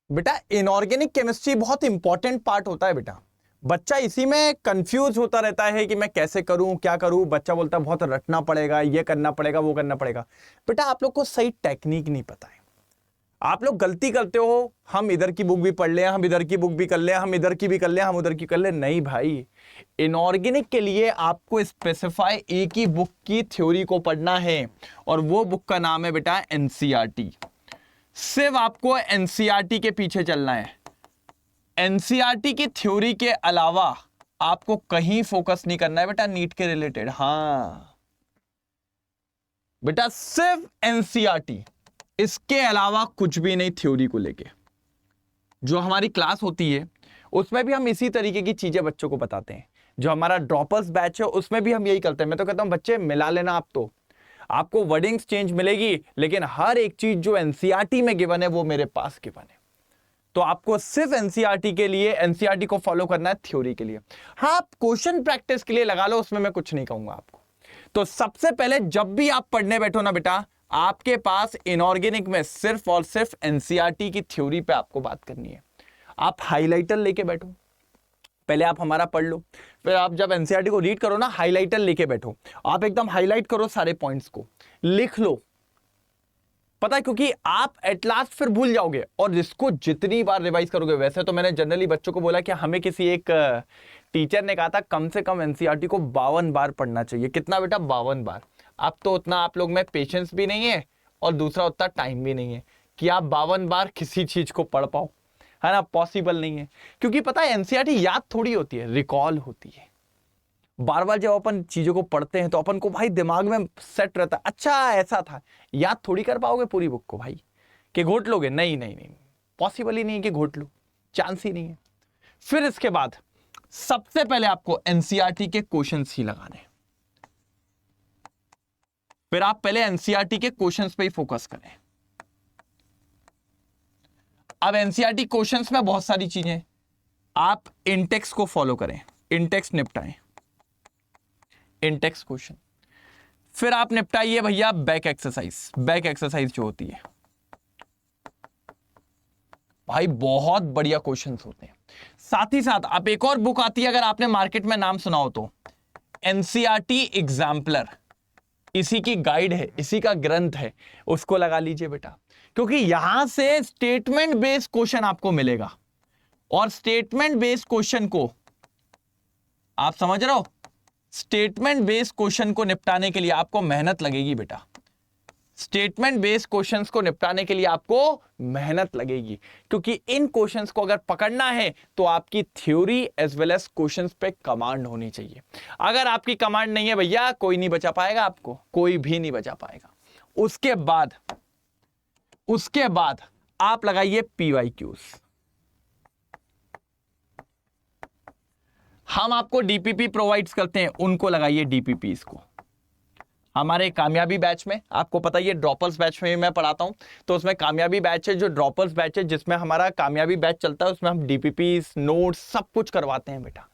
बेटा inorganic chemistry बहुत important part होता है बेटा। बच्चा इसी में कंफ्यूज होता रहता है कि मैं कैसे करूं, क्या करूं। बच्चा बोलता है बहुत रटना पड़ेगा, ये करना पड़ेगा, वो करना पड़ेगा। बेटा आप लोग को सही टेक्निक नहीं पता है, आप लोग गलती करते हो। हम इधर की बुक भी पढ़ लें, हम इधर की बुक भी कर लें, हम इधर की भी कर लें, हम उधर की कर लें। नहीं भाई, इनऑर्गेनिक के लिए आपको स्पेसिफाई एक ही बुक की थ्योरी को पढ़ना है, और वो बुक का नाम है बेटा एनसीईआरटी। सिर्फ आपको एनसीईआरटी के पीछे चलना है। एनसीईआरटी की थ्योरी के अलावा आपको कहीं फोकस नहीं करना है बेटा नीट के रिलेटेड। हाँ बेटा, सिर्फ एनसीईआरटी, इसके अलावा कुछ भी नहीं थ्योरी को लेके। जो हमारी क्लास होती है उसमें भी हम इसी तरीके की चीजें बच्चों को बताते हैं। जो हमारा ड्रॉपर्स बैच है उसमें भी हम यही करते हैं। मैं तो कहता हूं बच्चे मिला लेना, आप तो आपको वर्डिंग्स चेंज मिलेगी, लेकिन हर एक चीज जो एनसीईआरटी में गिवन है वो मेरे पास गिवन है। तो आपको सिर्फ एनसीईआरटी के लिए, एनसीईआरटी को फॉलो करना है थ्योरी के लिए। हाँ, आप क्वेश्चन प्रैक्टिस के लिए लगा लो, उसमें मैं कुछ नहीं कहूंगा आपको। तो सबसे पहले जब भी आप पढ़ने बैठो ना बेटा, आपके पास इनऑर्गेनिक में सिर्फ और सिर्फ एनसीईआरटी की थ्योरी पे आपको बात करनी है। आप हाइलाइटर लेके बैठो, पहले आप हमारा पढ़ लो, फिर आप जब एनसीईआरटी को रीड करो ना, हाइलाइटर लेके बैठो, आप एकदम हाईलाइट करो, सारे पॉइंट्स को लिख लो। पता है, क्योंकि आप एट लास्ट फिर भूल जाओगे, और इसको जितनी बार रिवाइज करोगे। वैसे तो मैंने जनरली बच्चों को बोला कि हमें किसी एक टीचर ने कहा था कम से कम एनसीईआरटी को 52 बार पढ़ना चाहिए। कितना बेटा? 52 बार। अब तो उतना आप लोग में पेशेंस भी नहीं है, और दूसरा उतना टाइम भी नहीं है कि आप 52 बार किसी चीज को पढ़ पाओ, है ना। पॉसिबल नहीं है, क्योंकि पता है एनसीईआरटी याद थोड़ी होती है, रिकॉल होती है। बार बार जब अपन चीजों को पढ़ते हैं तो अपन को भाई दिमाग में सेट रहता है, अच्छा ऐसा था। याद थोड़ी कर पाओगे पूरी बुक को भाई, कि घोट लोगे? नहीं नहीं नहीं, पॉसिबल ही नहीं है कि घोट लो, चांस ही नहीं है। फिर इसके बाद सबसे पहले आपको एनसीईआरटी के क्वेश्चंस ही लगाने, फिर आप पहले एनसीईआरटी के क्वेश्चंस पे ही फोकस करें। अब एनसीईआरटी क्वेश्चंस में बहुत सारी चीजें, आप इंटेक्स को फॉलो करें, इंटेक्स निपटाएं, इंटेक्स क्वेश्चन। फिर आप निपटाइए भैया बैक एक्सरसाइज। बैक एक्सरसाइज जो होती है भाई बहुत बढ़िया क्वेश्चंस होते हैं। साथ ही साथ आप एक और बुक आती है, अगर आपने मार्केट में नाम सुना हो तो, एनसीईआरटी एग्जाम्पलर। इसी की गाइड है, इसी का ग्रंथ है, उसको लगा लीजिए बेटा, क्योंकि यहां से स्टेटमेंट बेस्ड क्वेश्चन आपको मिलेगा। और स्टेटमेंट बेस्ड क्वेश्चन को आप समझ रहे हो, स्टेटमेंट बेस्ड क्वेश्चन को निपटाने के लिए आपको मेहनत लगेगी बेटा। स्टेटमेंट बेस्ड क्वेश्चंस को निपटाने के लिए आपको मेहनत लगेगी, क्योंकि इन क्वेश्चंस को अगर पकड़ना है तो आपकी theory as well as questions पे कमांड होनी चाहिए। अगर आपकी कमांड नहीं है भैया, कोई नहीं बचा पाएगा आपको, कोई भी नहीं बचा पाएगा। उसके बाद आप लगाइए पीवाईक्यूज। हम आपको डीपीपी प्रोवाइड्स करते हैं, उनको लगाइए डीपीपी को। हमारे कामयाबी बैच में आपको पता ही है, ड्रॉपर्स बैच में मैं पढ़ाता हूं, तो उसमें कामयाबी बैच है, जो ड्रॉपर्स बैच है जिसमें हमारा कामयाबी बैच चलता है, उसमें हम डीपीपी नोट्स सब कुछ करवाते हैं बेटा।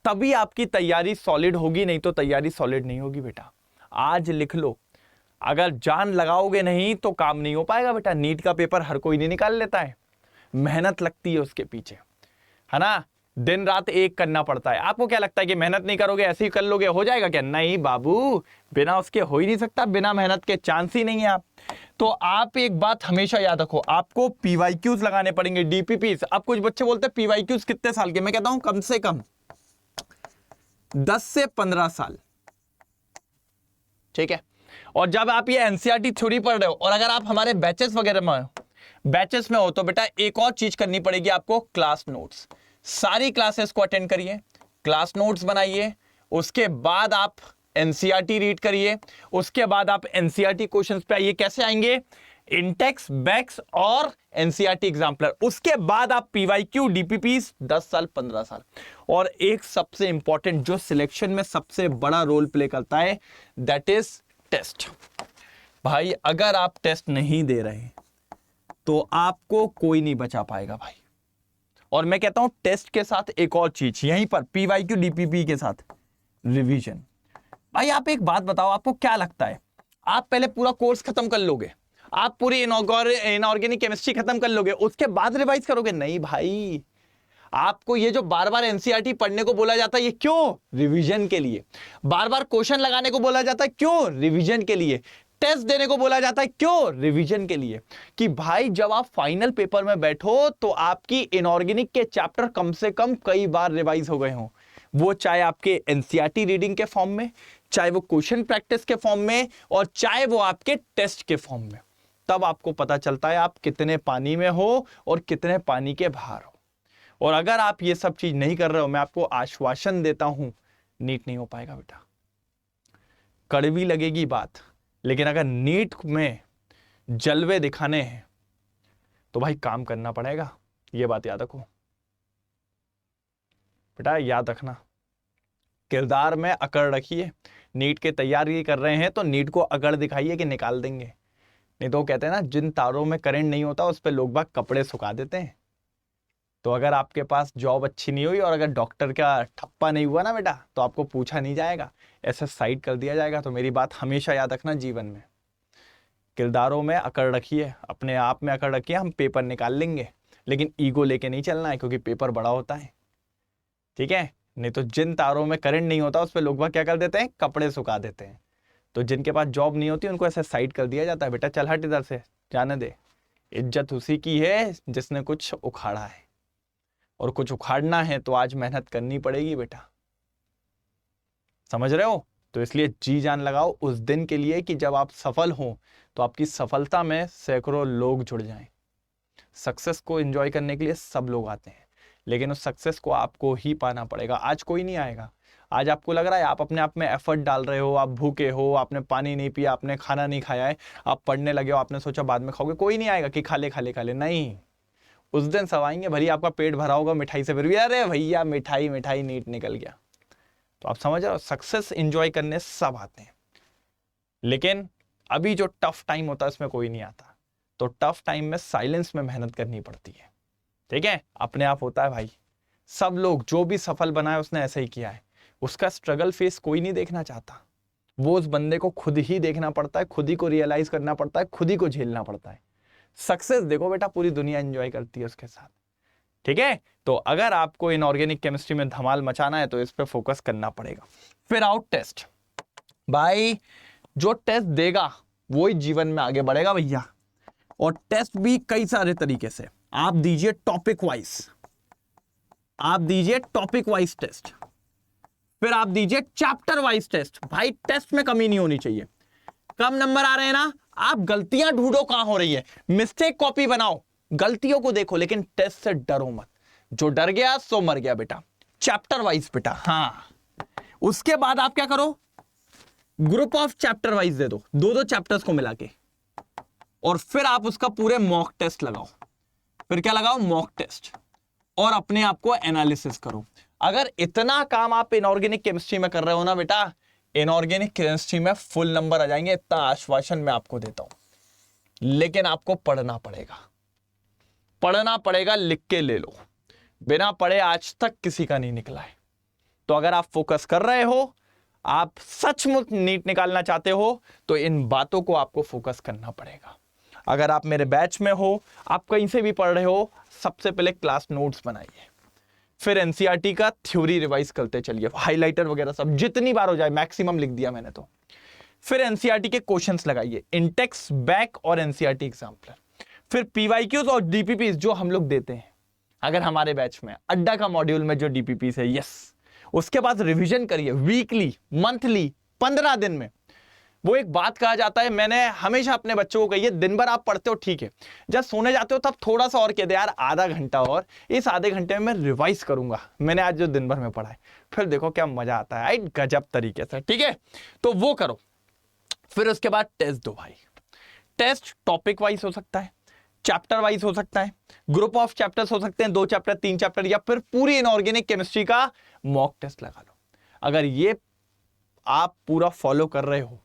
तभी आपकी तैयारी सॉलिड होगी, नहीं तो तैयारी सॉलिड नहीं होगी बेटा। आज लिख लो, अगर जान लगाओगे नहीं तो काम नहीं हो पाएगा बेटा। नीट का पेपर हर कोई नहीं निकाल लेता है, मेहनत लगती है उसके पीछे, है ना। दिन रात एक करना पड़ता है। आपको क्या लगता है कि मेहनत नहीं करोगे ऐसे ही कर लोगे, हो जाएगा क्या? नहीं बाबू, बिना उसके हो ही नहीं सकता, बिना मेहनत के चांस ही नहीं है आप। तो आप एक बात हमेशा याद रखो, आपको पीवाईक्यूज लगाने पड़ेंगे, डीपीपीस। अब कुछ बच्चे बोलते हैं पीवाईक्यूज कितने साल के, मैं कहता हूं कम से कम 10 से 15 साल, ठीक है। और जब आप ये एनसीईआरटी थ्योरी पढ़ रहे हो, और अगर आप हमारे बैचेस वगैरह में हो तो बेटा एक और चीज करनी पड़ेगी आपको, क्लास नोट्स। सारी क्लासेस को अटेंड करिए, क्लास नोट्स बनाइए, उसके बाद आप एनसीईआरटी रीड करिए, उसके बाद आप एनसीईआरटी क्वेश्चंस पे आइए। कैसे आएंगे? इंटेक्स, बैक्स और एनसीईआरटी एग्जाम्पलर। उसके बाद आप पीवाईक्यू, डीपीपीस 10 साल 15 साल। और एक सबसे इंपॉर्टेंट जो सिलेक्शन में सबसे बड़ा रोल प्ले करता है, दैट इज टेस्ट। भाई अगर आप टेस्ट नहीं दे रहे तो आपको कोई नहीं बचा पाएगा भाई। और मैं कहता हूं टेस्ट के साथ एक और चीज, यहीं पर पीवाईक्यू डीपीपी के साथ रिवीजन। भाई आप एक बात बताओ, आपको क्या लगता है, आप पहले पूरा कोर्स खत्म कर लोगे, आप पूरी इनऑर्गेनिक केमिस्ट्री खत्म कर लोगे, उसके बाद रिवाइज करोगे? नहीं भाई, आपको ये जो बार बार एनसीईआरटी पढ़ने को बोला जाता है, ये क्यों? रिवीजन के लिए। बार बार क्वेश्चन लगाने को बोला जाता है, क्यों? रिवीजन के लिए। टेस्ट देने को बोला जाता है, क्यों? रिवीजन के लिए। कि भाई जब आप फाइनल पेपर में बैठो तो आपकी इनऑर्गेनिक के चैप्टर कम से कम कई बार रिवाइज हो गए हों, वो चाहे आपके एनसीईआरटी रीडिंग के फॉर्म में, चाहे वो क्वेश्चन प्रैक्टिस के फॉर्म में, और चाहे वो आपके टेस्ट के फॉर्म में। तब आपको पता चलता है आप कितने पानी में हो और कितने पानी के बाहर हो। और अगर आप ये सब चीज नहीं कर रहे हो, मैं आपको आश्वासन देता हूं, नीट नहीं हो पाएगा बेटा। कड़वी लगेगी बात, लेकिन अगर नीट में जलवे दिखाने हैं तो भाई काम करना पड़ेगा। ये बात याद रखो बेटा, याद रखना। किरदार में अकड़ रखिए। नीट के तैयारी कर रहे हैं तो नीट को अकड़ दिखाइए कि निकाल देंगे। नहीं तो कहते हैं ना, जिन तारों में करंट नहीं होता उस पर लोग बाग कपड़े सुखा देते हैं। तो अगर आपके पास जॉब अच्छी नहीं हुई और अगर डॉक्टर का ठप्पा नहीं हुआ ना बेटा, तो आपको पूछा नहीं जाएगा, ऐसे साइड कर दिया जाएगा। तो मेरी बात हमेशा याद रखना जीवन में, किरदारों में अकड़ रखिए, अपने आप में अकड़ रखिए। हम पेपर निकाल लेंगे, लेकिन ईगो लेके नहीं चलना है, क्योंकि पेपर बड़ा होता है, ठीक है? नहीं तो जिन तारों में करंट नहीं होता उस पर लोग बाग क्या कर देते हैं? कपड़े सुखा देते हैं। तो जिनके पास जॉब नहीं होती उनको ऐसे साइड कर दिया जाता है, बेटा चल हट इधर से, जाने दे। इज्जत उसी की है जिसने कुछ उखाड़ा है, और कुछ उखाड़ना है तो आज मेहनत करनी पड़ेगी बेटा, समझ रहे हो? तो इसलिए जी जान लगाओ उस दिन के लिए कि जब आप सफल हो तो आपकी सफलता में सैकड़ों लोग जुड़ जाएं। सक्सेस को एंजॉय करने के लिए सब लोग आते हैं, लेकिन उस सक्सेस को आपको ही पाना पड़ेगा। आज कोई नहीं आएगा। आज आपको लग रहा है आप अपने आप में एफर्ट डाल रहे हो, आप भूखे हो, आपने पानी नहीं पिया, आपने खाना नहीं खाया है, आप पढ़ने लगे हो, आपने सोचा बाद में खाओगे। कोई नहीं आएगा कि खा ले खा ले खा ले, नहीं। उस दिन सब आएंगे, भरी आपका पेट भरा होगा मिठाई से, फिर भी अरे भैया मिठाई मिठाई नीट निकल गया। तो आप समझ रहे हो, सक्सेस एंजॉय करने सब आते हैं, लेकिन अभी जो टफ टाइम होता है उसमें कोई नहीं आता। तो टफ टाइम में साइलेंस में मेहनत करनी पड़ती है, ठीक है? अपने आप होता है भाई। सब लोग जो भी सफल बना है उसने ऐसे ही किया है। उसका स्ट्रगल फेस कोई नहीं देखना चाहता, वो उस बंदे को खुद ही देखना पड़ता है, खुद ही को रियलाइज करना पड़ता है, खुद ही को झेलना पड़ता है। सक्सेस देखो बेटा, पूरी दुनिया एंजॉय करती है उसके साथ, ठीक है? तो अगर आपको इनऑर्गेनिक केमिस्ट्री में धमाल मचाना है तो इस पे फोकस करना पड़ेगा। फिर आउट टेस्ट। भाई जो टेस्ट देगा वो ही जीवन में आगे बढ़ेगा भैया। और टेस्ट भी कई सारे तरीके से आप दीजिए, टॉपिक वाइज आप दीजिए, टॉपिक वाइज टेस्ट। फिर आप दीजिए चैप्टर वाइज टेस्ट। भाई टेस्ट में कमी नहीं होनी चाहिए। कम नंबर आ रहे हैं ना, आप गलतियां ढूंढो कहां हो रही है, मिस्टेक कॉपी बनाओ, गलतियों को देखो, लेकिन टेस्ट से डरो मत। जो डर गया सो मर गया बेटा। चैप्टर वाइज बेटा, हाँ। उसके बाद आप क्या करो, ग्रुप ऑफ चैप्टर वाइज दे दो, दो दो चैप्टर्स को मिला के, और फिर आप उसका पूरे मॉक टेस्ट लगाओ। फिर क्या लगाओ? मॉक टेस्ट, और अपने आप को एनालिसिस करो। अगर इतना काम आप इनऑर्गेनिक केमिस्ट्री में कर रहे हो ना बेटा, इनऑर्गेनिक केमिस्ट्री में फुल नंबर आ जाएंगे, इतना आश्वासन मैं आपको देता हूं। लेकिन आपको पढ़ना पड़ेगा, पढ़ना पड़ेगा, लिख के ले लो। बिना पढ़े आज तक किसी का नहीं निकला है। तो अगर आप फोकस कर रहे हो, आप सचमुच नीट निकालना चाहते हो, तो इन बातों को आपको फोकस करना पड़ेगा। अगर आप मेरे बैच में हो, आप कहीं से भी पढ़ रहे हो, सबसे पहले क्लास नोट्स बनाइए, फिर एनसीईआरटी का थ्योरी रिवाइज करते चलिए, हाइलाइटर वगैरह सब जितनी बार हो जाए, मैक्सिमम लिख दिया मैंने तो। फिर एनसीईआरटी के क्वेश्चंस लगाइए, इंटेक्स, बैक और एनसीईआरटी एग्जाम्पलर। फिर पीवाईक्यूज और डीपीपीज जो हम लोग देते हैं, अगर हमारे बैच में अड्डा का मॉड्यूल में जो डीपीपीज है, यस। उसके बाद रिवीजन करिए, वीकली, मंथली, 15 दिन में। वो एक बात कहा जाता है, मैंने हमेशा अपने बच्चों को कही है, दिन भर आप पढ़ते हो ठीक है, जब सोने जाते हो तब थोड़ा सा और कह दे यार, आधा घंटा और, इस आधे घंटे में मैं रिवाइज करूंगा मैंने आज जो दिन भर में पढ़ा है। फिर देखो क्या मजा आता है, गजब तरीके से, ठीक है? तो वो करो। फिर उसके बाद टेस्ट दो भाई। टेस्ट टॉपिक वाइज हो सकता है, चैप्टर वाइज हो सकता है, ग्रुप ऑफ चैप्टर्स हो सकते हैं, 2 चैप्टर 3 चैप्टर, या फिर पूरी इनऑर्गेनिक केमिस्ट्री का मॉक टेस्ट लगा लो। अगर ये आप पूरा फॉलो कर रहे हो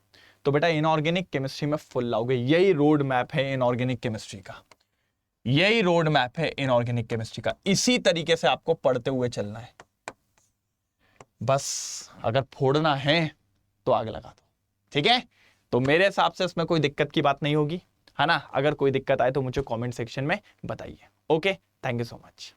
तो बेटा इनऑर्गेनिक केमिस्ट्री में फुल लाओगे। यही रोड मैप है इनऑर्गेनिक केमिस्ट्री का, यही रोड मैप है इनऑर्गेनिक केमिस्ट्री का। इसी तरीके से आपको पढ़ते हुए चलना है। बस अगर फोड़ना है तो आग लगा दो, ठीक है? तो मेरे हिसाब से इसमें कोई दिक्कत की बात नहीं होगी। है ना। अगर कोई दिक्कत आए तो मुझे कमेंट सेक्शन में बताइए। Okay, thank you so much.